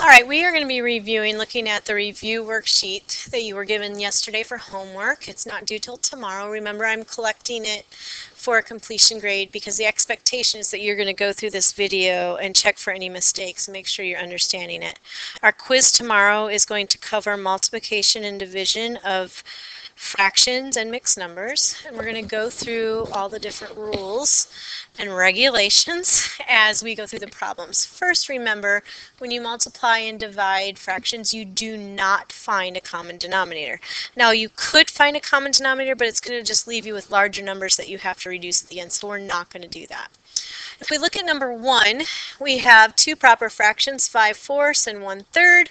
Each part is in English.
All right, we are going to be looking at the review worksheet that you were given yesterday for homework. It's not due till tomorrow. Remember, I'm collecting it for a completion grade because the expectation is that you're going to go through this video and check for any mistakes and make sure you're understanding it. Our quiz tomorrow is going to cover multiplication and division of fractions and mixed numbers, and we're going to go through all the different rules and regulations as we go through the problems. First, remember, when you multiply and divide fractions, you do not find a common denominator. Now, you could find a common denominator, but it's going to just leave you with larger numbers that you have to reduce at the end, so we're not going to do that. If we look at number 1, we have two proper fractions, 5/4 and 1/3.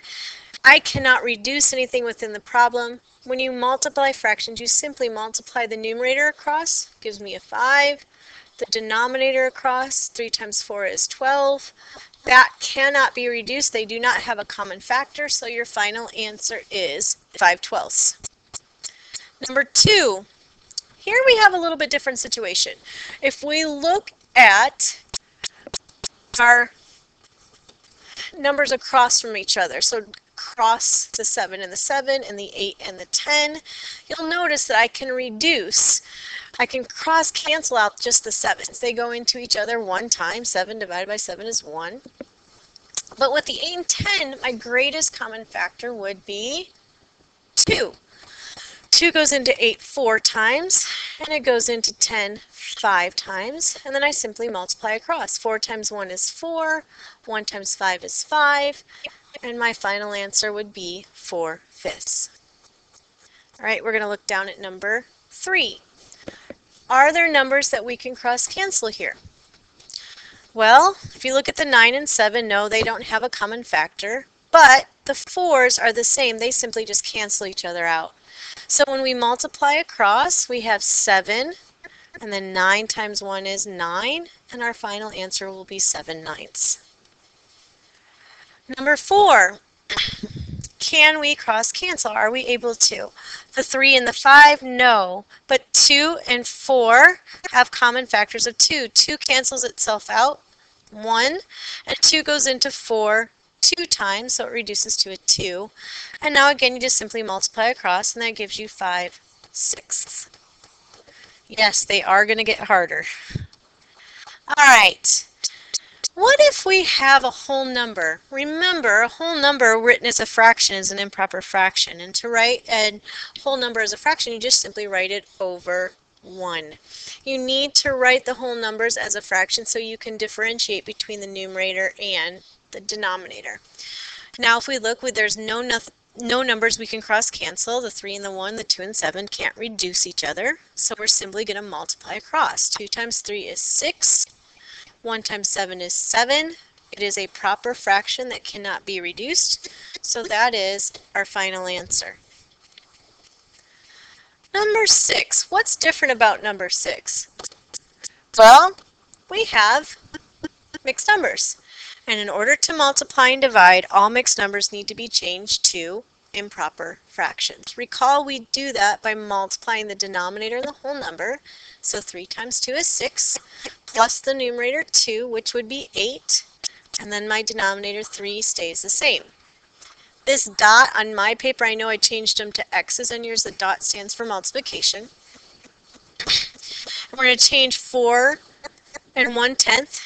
I cannot reduce anything within the problem. When you multiply fractions, you simply multiply the numerator across, gives me a 5. The denominator across, 3 times 4 is 12. That cannot be reduced. They do not have a common factor, so your final answer is 5/12. Number 2, here we have a little bit different situation. If we look at our numbers across from each other, so cross the 7 and the 7 and the 8 and the 10, you'll notice that I can reduce. I can cross cancel out just the 7s. They go into each other one time. 7 divided by 7 is 1. But with the 8 and 10, my greatest common factor would be 2. 2 goes into 8 4 times, and it goes into 10 5 times, and then I simply multiply across. 4 times 1 is 4, 1 times 5 is 5, and my final answer would be 4/5. All right, we're going to look down at number 3. Are there numbers that we can cross cancel here? Well, if you look at the 9 and 7, no, they don't have a common factor, but the 4s are the same. They simply just cancel each other out. So when we multiply across, we have 7, and then 9 times 1 is 9, and our final answer will be 7/9. Number 4, can we cross cancel? Are we able to? The 3 and the 5, no, but 2 and 4 have common factors of 2. 2 cancels itself out, 1, and 2 goes into 4 2 times, so it reduces to a 2. And now again, you just simply multiply across, and that gives you 5/6. Yes, they are going to get harder. All right. What if we have a whole number? Remember, a whole number written as a fraction is an improper fraction. And to write a whole number as a fraction, you just simply write it over 1. You need to write the whole numbers as a fraction so you can differentiate between the numerator and the denominator. Now, if we look, there's no numbers we can cross cancel. The 3 and the 1, the 2 and 7 can't reduce each other. So we're simply going to multiply across. 2 times 3 is 6. 1 times 7 is 7. It is a proper fraction that cannot be reduced. So that is our final answer. Number 6. What's different about number 6? Well, we have mixed numbers. And in order to multiply and divide, all mixed numbers need to be changed to improper fractions. Recall we do that by multiplying the denominator and the whole number. So 3 times 2 is 6, plus the numerator 2, which would be 8, and then my denominator 3 stays the same. This dot on my paper, I know I changed them to X's, and yours the dot stands for multiplication. And we're going to change 4 and 1/10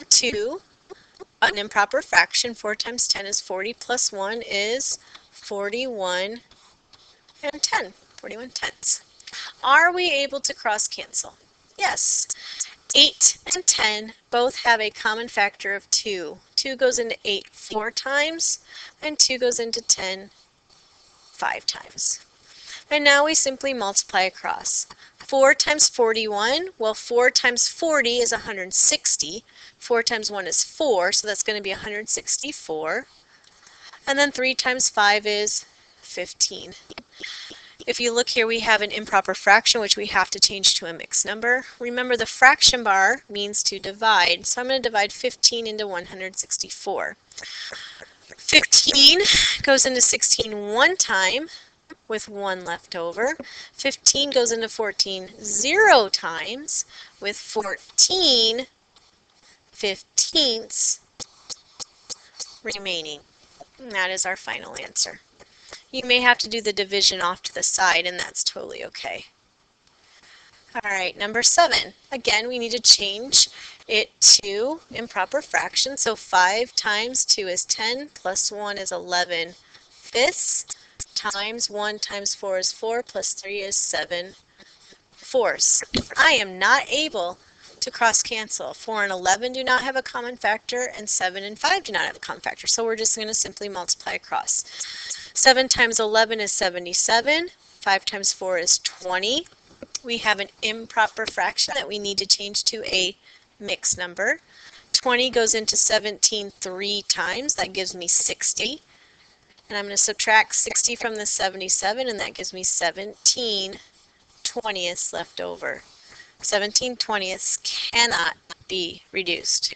to an improper fraction. 4 times 10 is 40, plus 1 is 41 and 10, 41 tenths. Are we able to cross cancel? Yes. 8 and 10 both have a common factor of 2. 2 goes into 8 4 times, and 2 goes into 10 5 times. And now we simply multiply across. 4 times 41, well, 4 times 40 is 160. 4 times 1 is 4, so that's going to be 164. And then 3 times 5 is 15. If you look here, we have an improper fraction, which we have to change to a mixed number. Remember, the fraction bar means to divide, so I'm going to divide 15 into 164. 15 goes into 16 one time, with 1 left over. 15 goes into 14 0 times, with 14 15ths remaining. And that is our final answer. You may have to do the division off to the side, and that's totally okay. All right, number 7. Again, we need to change it to improper fraction. So 5 times 2 is 10, plus 1 is 11 fifths, times 1 times 4 is 4, plus 3 is 7 fourths. I am not able to cross cancel. 4 and 11 do not have a common factor, and 7 and 5 do not have a common factor. So we're just going to simply multiply across. 7 times 11 is 77. 5 times 4 is 20. We have an improper fraction that we need to change to a mixed number. 20 goes into 17 3 times. That gives me 60. And I'm going to subtract 60 from the 77, and that gives me 17 20ths left over. 17 20ths cannot be reduced.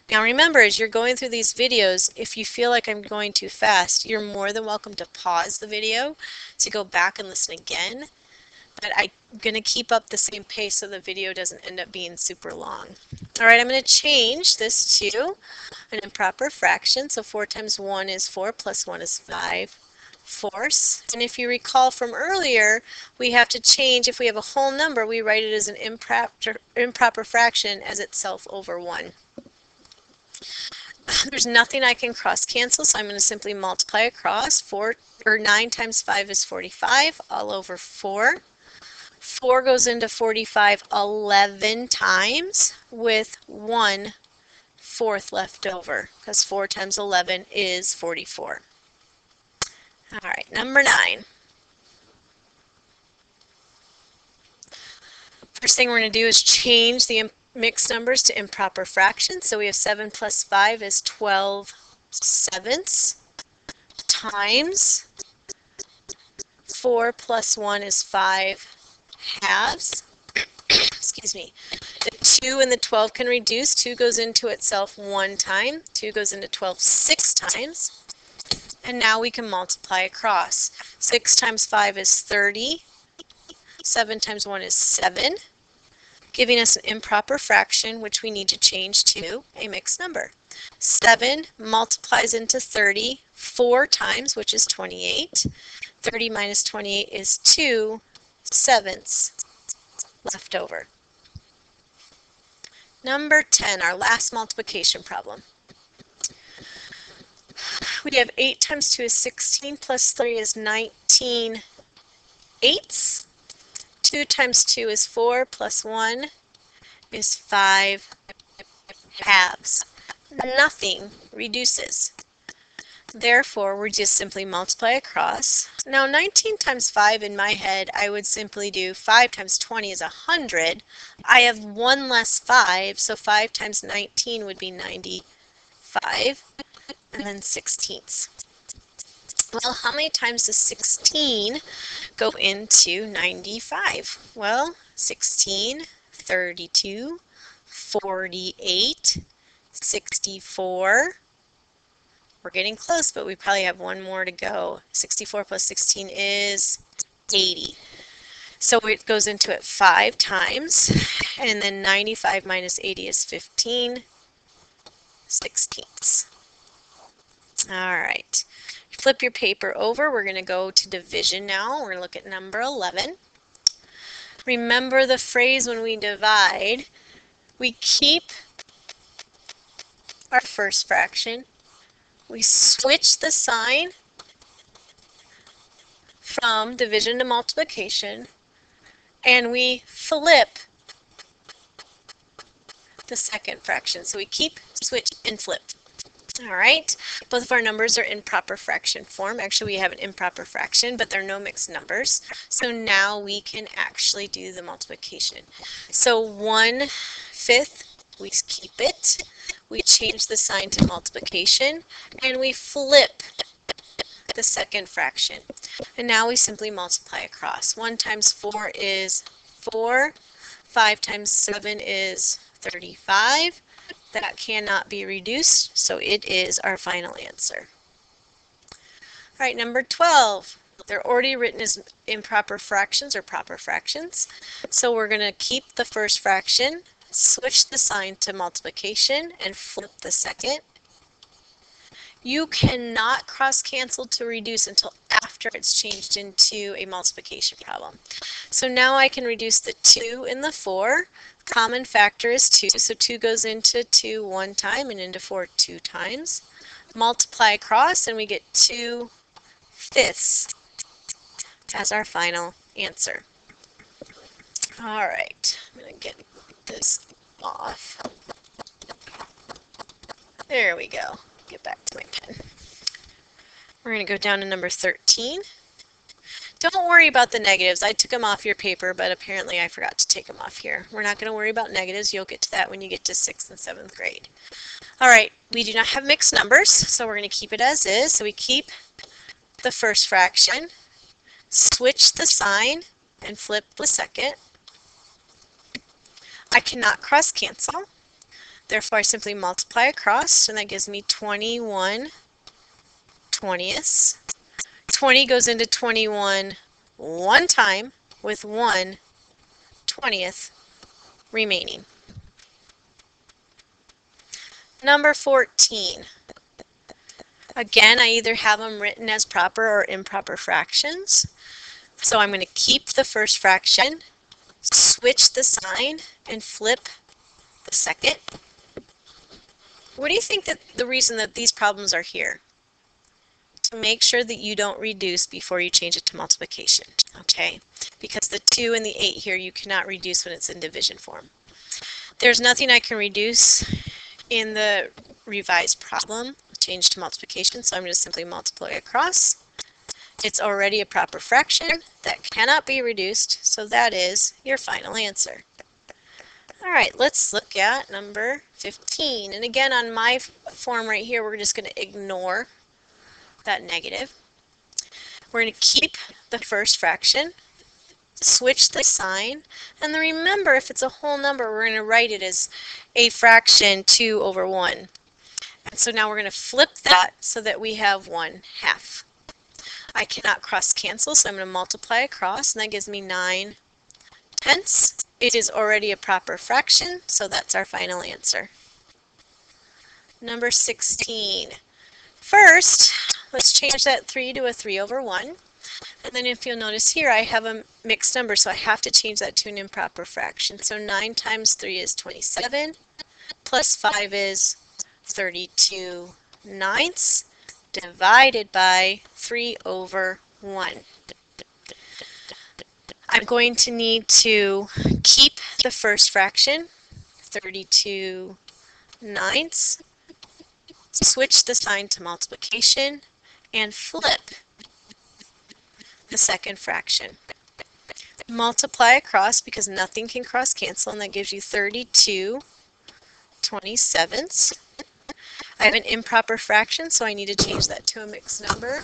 Now remember, as you're going through these videos, if you feel like I'm going too fast, you're more than welcome to pause the video to go back and listen again. But I'm going to keep up the same pace so the video doesn't end up being super long. All right, I'm going to change this to an improper fraction. So 4 times 1 is 4, plus 1 is 5 fourths. And if you recall from earlier, we have to change, if we have a whole number, we write it as an improper fraction as itself over 1. There's nothing I can cross cancel, so I'm going to simply multiply across. 9 times 5 is 45, all over 4. 4 goes into 45 11 times with 1 fourth left over, because 4 times 11 is 44. All right, number 9. First thing we're going to do is change the mixed numbers to improper fractions. So we have 7 plus 5 is 12 sevenths times 4 plus 1 is 5 halves. Excuse me. The 2 and the 12 can reduce. 2 goes into itself 1 time. 2 goes into 12 6 times. And now we can multiply across. 6 times 5 is 30. 7 times 1 is 7, giving us an improper fraction, which we need to change to a mixed number. 7 multiplies into 30 4 times, which is 28. 30 minus 28 is 2 sevenths left over. Number 10, our last multiplication problem. We have 8 times 2 is 16, plus 3 is 19 eighths. 2 times 2 is 4, plus 1 is 5 halves. Nothing reduces. Therefore, we just simply multiply across. Now, 19 times 5 in my head, I would simply do 5 times 20 is 100. I have 1 less 5, so 5 times 19 would be 95, and then 16ths. Well, how many times does 16 go into 95? Well, 16, 32, 48, 64. We're getting close, but we probably have one more to go. 64 plus 16 is 80. So it goes into it 5 times, and then 95 minus 80 is 15 16ths. All right. Flip your paper over. We're going to go to division now. We're going to look at number 11. Remember the phrase when we divide, we keep our first fraction. We switch the sign from division to multiplication, and we flip the second fraction. So we keep, switch, and flip. All right, both of our numbers are in proper fraction form. Actually, we have an improper fraction, but there are no mixed numbers. So now we can actually do the multiplication. So 1/5, we keep it. We change the sign to multiplication, and we flip the second fraction. And now we simply multiply across. 1 times 4 is 4. 5 times 7 is 35. That cannot be reduced, so it is our final answer. All right, number 12. They're already written as improper fractions or proper fractions. So we're going to keep the first fraction, switch the sign to multiplication, and flip the second. You cannot cross-cancel to reduce until after it's changed into a multiplication problem. So now I can reduce the 2 and the 4. Common factor is 2, so 2 goes into 2 one time and into 4 two times. Multiply across and we get 2/5 as our final answer. All right, I'm going to get this off. There we go. Get back to my pen. We're going to go down to number 13. Don't worry about the negatives. I took them off your paper, but apparently I forgot to take them off here. We're not going to worry about negatives. You'll get to that when you get to 6th and 7th grade. All right, we do not have mixed numbers, so we're going to keep it as is. So we keep the first fraction, switch the sign, and flip the second. I cannot cross cancel. Therefore, I simply multiply across, and that gives me 21/20. 20 goes into 21 one time with 1/20 remaining. Number 14. Again, I either have them written as proper or improper fractions. So I'm going to keep the first fraction, switch the sign, and flip the second. What do you think that the reason that these problems are here? To make sure that you don't reduce before you change it to multiplication, okay? Because the 2 and the 8 here, you cannot reduce when it's in division form. There's nothing I can reduce in the revised problem, change to multiplication, so I'm going to simply multiply across. It's already a proper fraction that cannot be reduced, so that is your final answer. All right, let's look at number 15. And again, on my form right here, we're just going to ignore that negative. We're going to keep the first fraction, switch the sign, and then remember, if it's a whole number, we're going to write it as a fraction 2/1. And so now we're going to flip that so that we have 1/2. I cannot cross cancel, so I'm going to multiply across, and that gives me 9/10. It is already a proper fraction, so that's our final answer. Number 16. First, let's change that 3 to a 3/1. And then if you'll notice here, I have a mixed number, so I have to change that to an improper fraction. So 9 times 3 is 27, plus 5 is 32/9, divided by 3/1. I'm going to need to keep the first fraction, 32/9, switch the sign to multiplication, and flip the second fraction. Multiply across because nothing can cross cancel, and that gives you 32/27. I have an improper fraction, so I need to change that to a mixed number.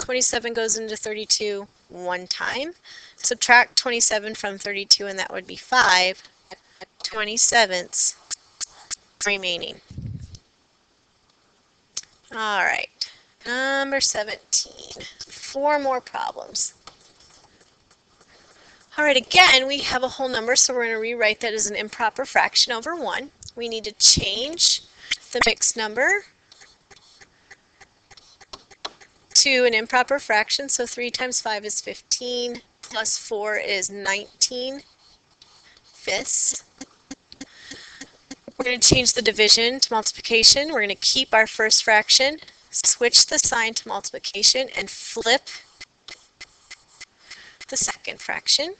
27 goes into 32 one time. Subtract 27 from 32, and that would be 5/27 remaining. All right, number 17. 4 more problems. All right, again, we have a whole number, so we're going to rewrite that as an improper fraction over 1. We need to change the mixed number to an improper fraction, so 3 times 5 is 15, plus 4 is 19/5. We're going to change the division to multiplication. We're going to keep our first fraction, switch the sign to multiplication, and flip the second fraction.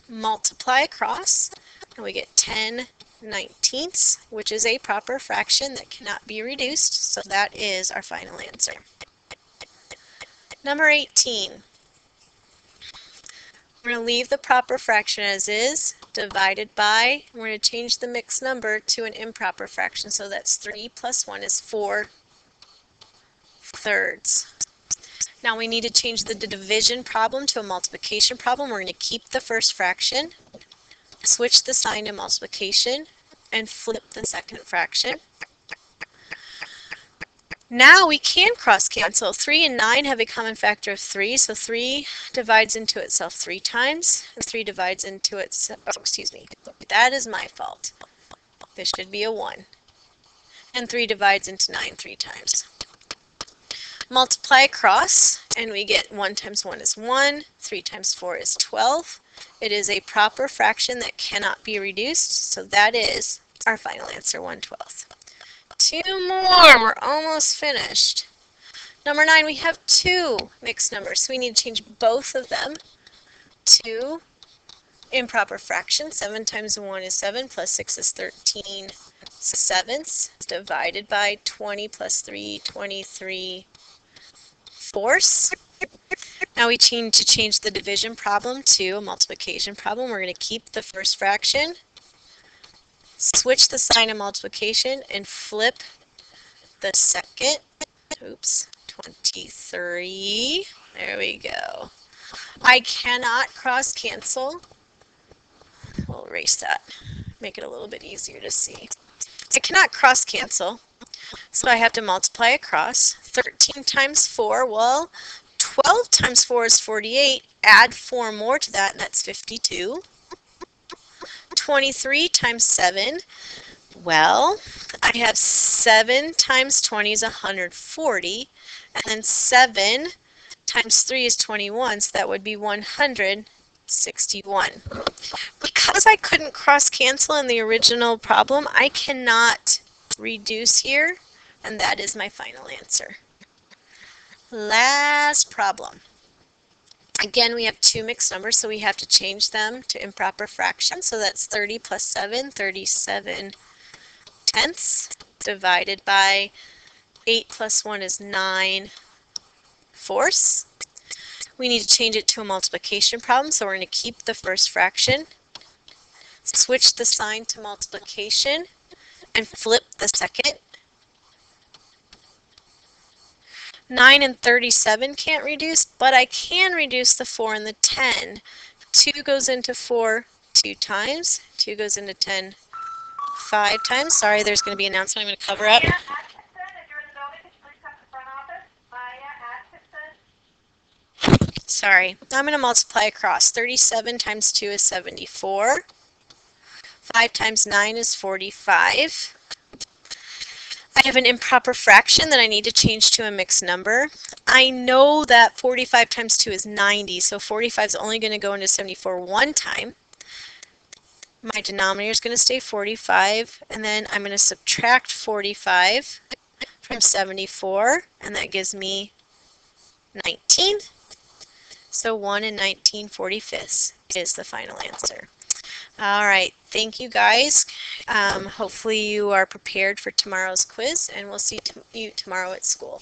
Multiply across, and we get 10/19, which is a proper fraction that cannot be reduced, so that is our final answer. Number 18. We're going to leave the proper fraction as is, divided by, and we're going to change the mixed number to an improper fraction, so that's 3 plus 1 is 4/3. Now we need to change the division problem to a multiplication problem. We're going to keep the first fraction, switch the sign to multiplication, and flip the second fraction. Now we can cross cancel. 3 and 9 have a common factor of 3, so 3 divides into itself 3 times, and 3 divides into itself, oh, excuse me, that is my fault. This should be a 1. And 3 divides into 9 3 times. Multiply across, and we get 1 times 1 is 1, 3 times 4 is 12. It is a proper fraction that cannot be reduced, so that is our final answer, 1/12. 2 more, we're almost finished. Number 9, we have 2 mixed numbers, so we need to change both of them to improper fractions. 7 times 1 is 7, plus 6 is 13 sevenths, divided by 20 plus 3, 23 fourths. Now we need to change the division problem to a multiplication problem. We're going to keep the first fraction, switch the sign of multiplication, and flip the second. Oops, 23. There we go. I cannot cross cancel. We'll erase that, make it a little bit easier to see. I cannot cross cancel, so I have to multiply across. 13 times 4, well, 12 times 4 is 48. Add 4 more to that, and that's 52. 23 times 7, well, I have 7 times 20 is 140, and then 7 times 3 is 21, so that would be 161. Because I couldn't cross cancel in the original problem, I cannot reduce here, and that is my final answer. Last problem. Again, we have 2 mixed numbers, so we have to change them to improper fractions. So that's 30 plus 7, 37 tenths, divided by 8 plus 1 is 9 fourths. We need to change it to a multiplication problem, so we're going to keep the first fraction, switch the sign to multiplication, and flip the second. 9 and 37 can't reduce, but I can reduce the 4 and the 10. 2 goes into 4 2 times. 2 goes into 10 5 times. Sorry, there's going to be an announcement I'm going to cover up. Sorry, I'm going to multiply across. 37 times 2 is 74. 5 times 9 is 45. I have an improper fraction that I need to change to a mixed number. I know that 45 times 2 is 90, so 45 is only going to go into 74 one time. My denominator is going to stay 45, and then I'm going to subtract 45 from 74, and that gives me 19. So 1 and 19 45ths is the final answer. All right, thank you guys. Hopefully you are prepared for tomorrow's quiz, and we'll see you tomorrow at school.